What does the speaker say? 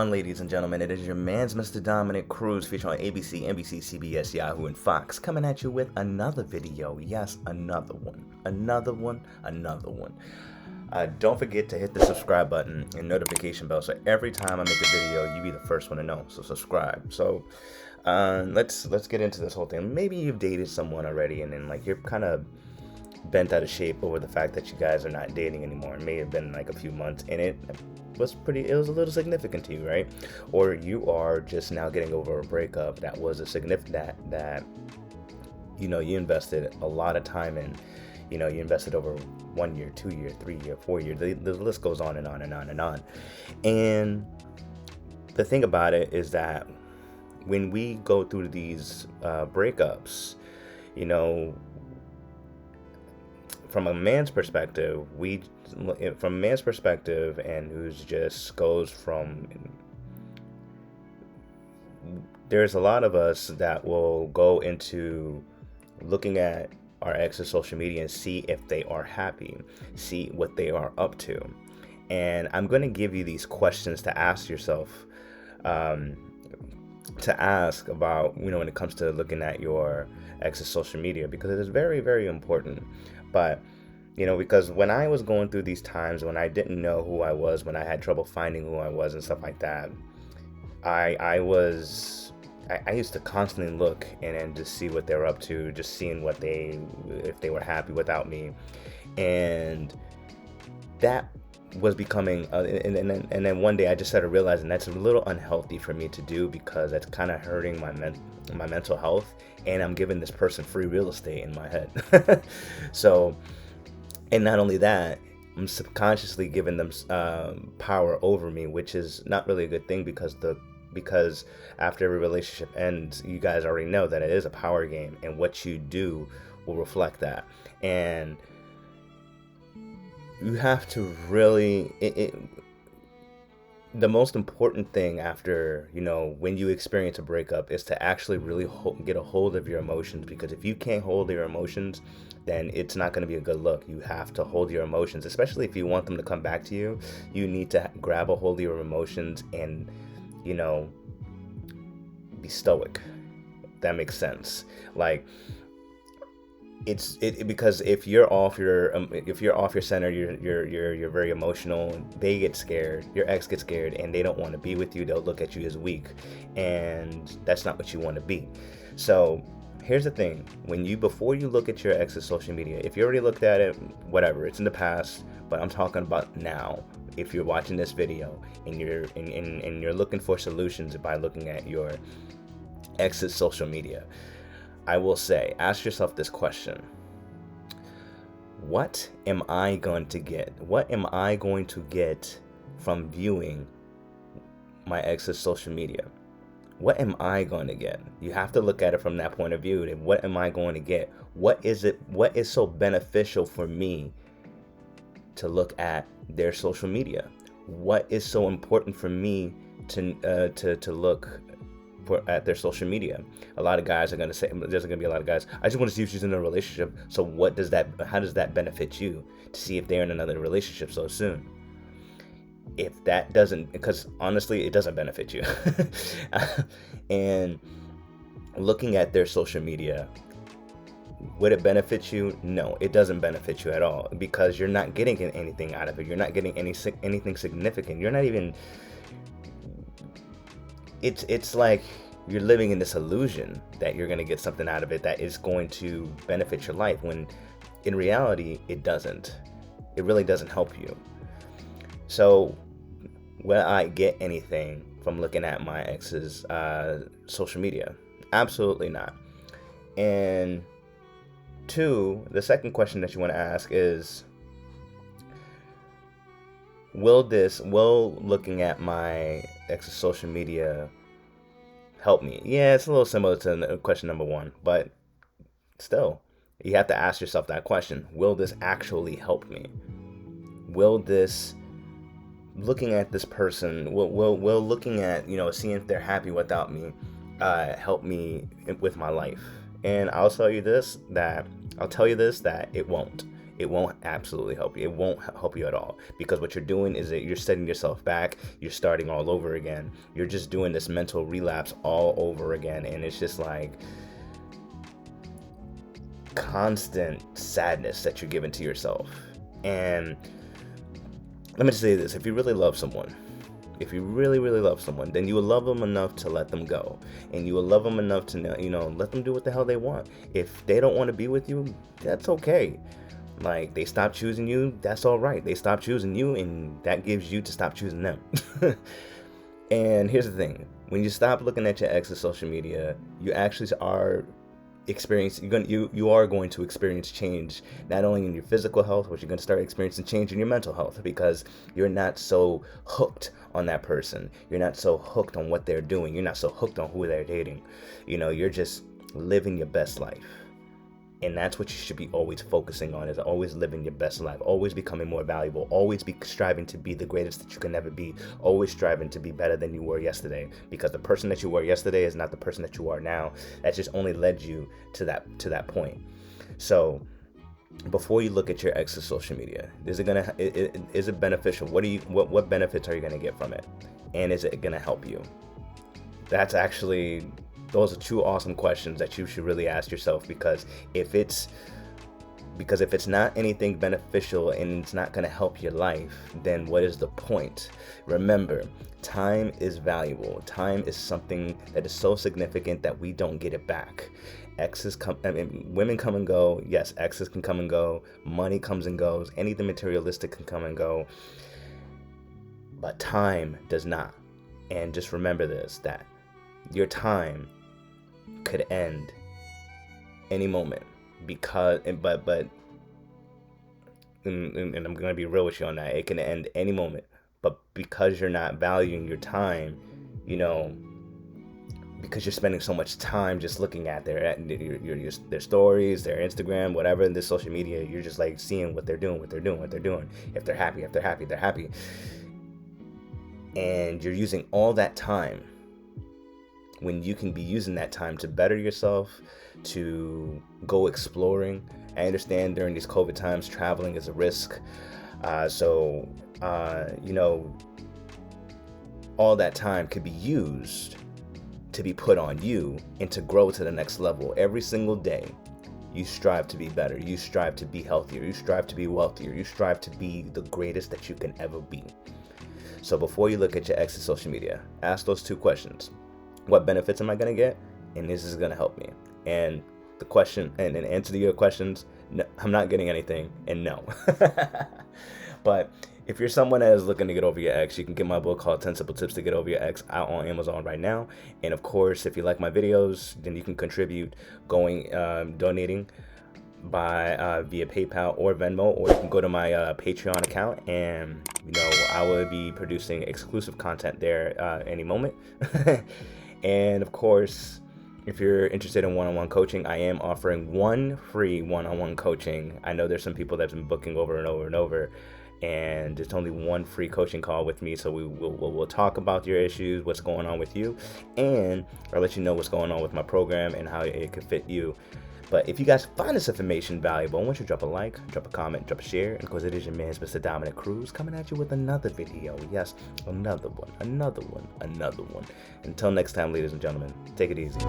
on, ladies and gentlemen? It is your man's Mr. Dominic Cruz, featured on ABC, NBC, CBS, Yahoo, and Fox, coming at you with another video. Yes, another one. Don't forget to hit the subscribe button and notification bell, so every time I make a video, you be the first one to know. So subscribe. So let's get into this whole thing. Maybe you've dated someone already, and then you're kind of bent out of shape over the fact that you guys are not dating anymore. It may have been a few months, and it was a little significant to you, right? Or you are just now getting over a breakup that was a significant that you invested a lot of time in. You invested over 1 year, 2 year, 3 year, 4 year. The list goes on and on and on and on. And the thing about it is that when we go through these breakups, from a man's perspective, and who's just goes from, there's a lot of us that will go into looking at our ex's social media and see if they are happy, see what they are up to. And I'm going to give you these questions to ask yourself, to ask about, when it comes to looking at your ex's social media, because it is very, very important. But, because when I was going through these times, when I didn't know who I was, when I had trouble finding who I was and stuff like that, I used to constantly look and just see what they were up to, just seeing if they were happy without me. And that was becoming, and then one day I just started realizing that's a little unhealthy for me to do, because that's kind of hurting my mental health, and I'm giving this person free real estate in my head. So, and not only that, I'm subconsciously giving them power over me, which is not really a good thing, because after every relationship ends, you guys already know that it is a power game, and what you do will reflect that. And you have to really, the most important thing after, when you experience a breakup, is to actually really get a hold of your emotions, because if you can't hold your emotions, then it's not going to be a good look. You have to hold your emotions, especially if you want them to come back to you. You need to grab a hold of your emotions and, be stoic. That makes sense. Because if you're off your center, you're very emotional. They get scared. Your ex gets scared, and they don't want to be with you. They'll look at you as weak, and that's not what you want to be. So here's the thing: before you look at your ex's social media, if you already looked at it, whatever, it's in the past. But I'm talking about now. If you're watching this video and you're looking for solutions by looking at your ex's social media, I will say, ask yourself this question: what am I going to get? What am I going to get from viewing my ex's social media? What am I going to get? You have to look at it from that point of view. What am I going to get? What is so beneficial for me to look at their social media? What is so important for me to look at their social media? A lot of guys are going to say, there's going to be a lot of guys, I just want to see if she's in a relationship. So how does that benefit you to see if they're in another relationship so soon? If that doesn't, because honestly, it doesn't benefit you. And looking at their social media, would it benefit you? No, it doesn't benefit you at all, because you're not getting anything out of it. You're not getting anything significant. You're not even, it's like you're living in this illusion that you're going to get something out of it that is going to benefit your life, when in reality, it doesn't. It really doesn't help you. So, will I get anything from looking at my ex's social media? Absolutely not. And two, the second question that you want to ask is, will looking at my ex's social media help me? Yeah, it's a little similar to question number one, but still, you have to ask yourself that question: will this actually help me? Will this, looking at this person, will looking at, seeing if they're happy without me, help me with my life? And I'll tell you this, that it won't. It won't absolutely help you. It won't help you at all, because what you're doing is that you're setting yourself back. You're starting all over again. You're just doing this mental relapse all over again, and it's just like constant sadness that you're giving to yourself. And let me just say this: if you really love someone, if you really, really love someone, then you will love them enough to let them go. And you will love them enough to, let them do what the hell they want. If they don't want to be with you, that's okay. Like, they stop choosing you, that's all right. They stop choosing you, and that gives you to stop choosing them. And here's the thing. When you stop looking at your ex's social media, you actually are you are going to experience change, not only in your physical health, but you're going to start experiencing change in your mental health, because you're not so hooked on that person. You're not so hooked on what they're doing. You're not so hooked on who they're dating. You're just living your best life. And that's what you should be always focusing on, is always living your best life, always becoming more valuable, always be striving to be the greatest that you can ever be, always striving to be better than you were yesterday, because the person that you were yesterday is not the person that you are now. That just only led you to that point. So before you look at your ex's social media, is it beneficial? What benefits are you going to get from it? And is it going to help you? Those are two awesome questions that you should really ask yourself, because if it's not anything beneficial and it's not going to help your life, then what is the point? Remember, time is valuable. Time is something that is so significant that we don't get it back. Women come and go. Yes, exes can come and go. Money comes and goes. Anything materialistic can come and go. But time does not. And just remember this, that your time could end any moment, and I'm gonna be real with you on that. It can end any moment, but because you're not valuing your time, because you're spending so much time just looking at their stories, their Instagram, whatever, in this social media, you're just like seeing what they're doing. If they're happy, they're happy, and you're using all that time when you can be using that time to better yourself, to go exploring. I understand during these COVID times, traveling is a risk. All that time could be used to be put on you and to grow to the next level. Every single day, you strive to be better. You strive to be healthier. You strive to be wealthier. You strive to be the greatest that you can ever be. So before you look at your ex's social media, ask those two questions. What benefits am I going to get? And this is going to help me. And the question, and an answer to your questions, no, I'm not getting anything, and no. But if you're someone that is looking to get over your ex, you can get my book called 10 Simple Tips to Get Over Your Ex out on Amazon right now. And of course, if you like my videos, then you can contribute donating via PayPal or Venmo, or you can go to my Patreon account, and I will be producing exclusive content there any moment. And of course, if you're interested in one-on-one coaching, I am offering one free one-on-one coaching. I know there's some people that's been booking over and over and over, and there's only one free coaching call with me. So we'll talk about your issues, what's going on with you, and I'll let you know what's going on with my program and how it could fit you. But if you guys find this information valuable, I want you to drop a like, drop a comment, drop a share. And of course, it is your man, Mr. Dominic Cruz, coming at you with another video. Yes, another one. Until next time, ladies and gentlemen, take it easy.